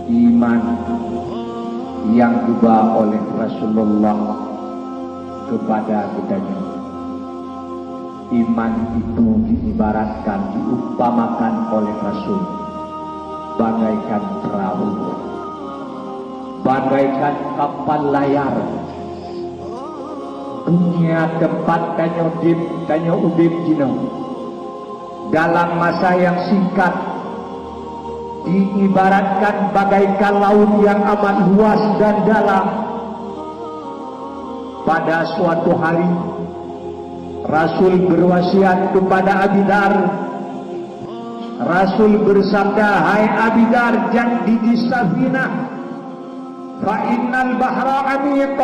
iman yang dibawa oleh Rasulullah kepada kitanya. Iman itu diibaratkan, diumpamakan oleh Rasul bagaikan perahu, bagaikan kapal layar. Dunia tempat tanyo udip jino dalam masa yang singkat diibaratkan bagaikan laut yang amat luas dan dalam. Pada suatu hari Rasul berwasiat kepada Abi Dar. Rasul bersabda, "Hai Abi Dar, jadi di safinah, fa innal bahra amiq."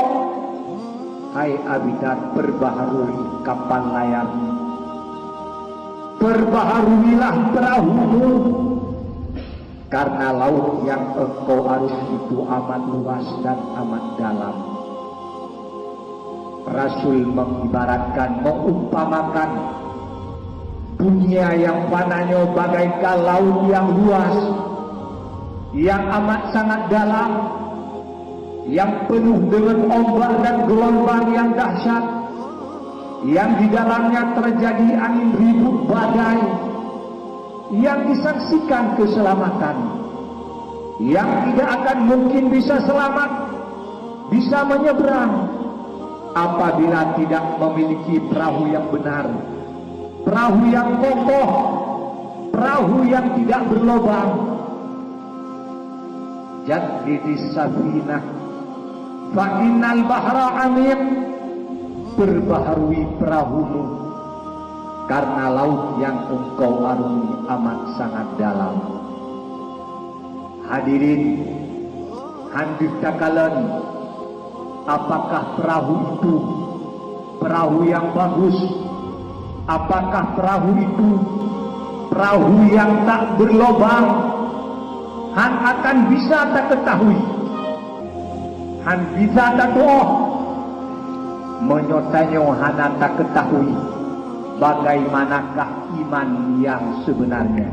Hai Abi Dar, perbaharui kapal layar, perbaharuilah perahumu, karena laut yang engkau arus itu amat luas dan amat dalam. Rasul mengibaratkan, mengumpamakan dunia yang pananya bagaikan laut yang luas, yang amat sangat dalam, yang penuh dengan ombak dan gelombang yang dahsyat, yang di dalamnya terjadi angin ribut badai, yang disaksikan keselamatan, yang tidak akan mungkin bisa selamat, bisa menyeberang apabila tidak memiliki perahu yang benar, perahu yang kokoh, perahu yang tidak berlobang. Jadidis safinah fa innal bahra amiq, perbaharui perahumu, karena laut yang engkau arungi amat sangat dalam. Hadirin handuk takalan, apakah perahu itu perahu yang bagus? Apakah perahu itu perahu yang tak berlobang? Han akan bisa tak ketahui, han bisa tak doh menyotanyo han tak ketahui bagaimanakah iman yang sebenarnya,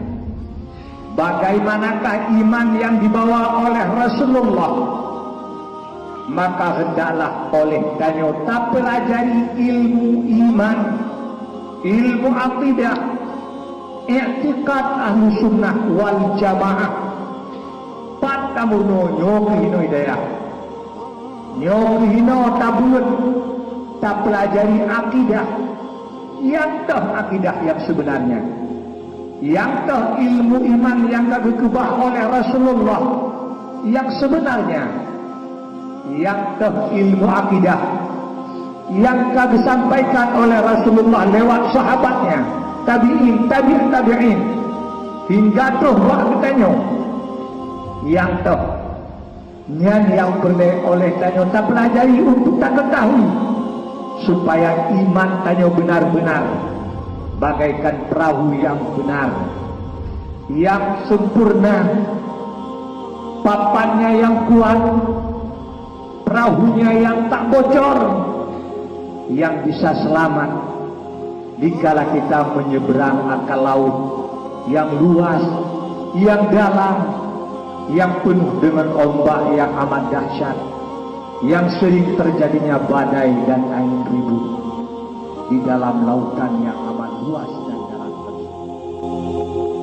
bagaimanakah iman yang dibawa oleh Rasulullah. Maka hendaklah oleh danyo tak pelajari ilmu iman, ilmu akidah, i'tiqad ahlu sunnah wal jamaah. Pat kamu nyokihino hidayah, nyokihino tabun, tak pelajari akidah yang akidah yang sebenarnya, yang ilmu iman yang dikubah oleh Rasulullah yang sebenarnya, yang ilmu akidah yang disampaikan oleh Rasulullah lewat sahabatnya, tabi'in, tabi'in hingga waktu tanyo yang nyan yang boleh oleh tanyo tak pelajari untuk tak ketahui, supaya iman tanyo benar-benar bagaikan perahu yang benar, yang sempurna, papannya yang kuat, perahunya yang tak bocor, yang bisa selamat dikala kita menyeberang akal laut yang luas, yang dalam, yang penuh dengan ombak yang amat dahsyat, yang sering terjadinya badai dan angin ribut di dalam lautan yang amat luas dan dalam tersebut.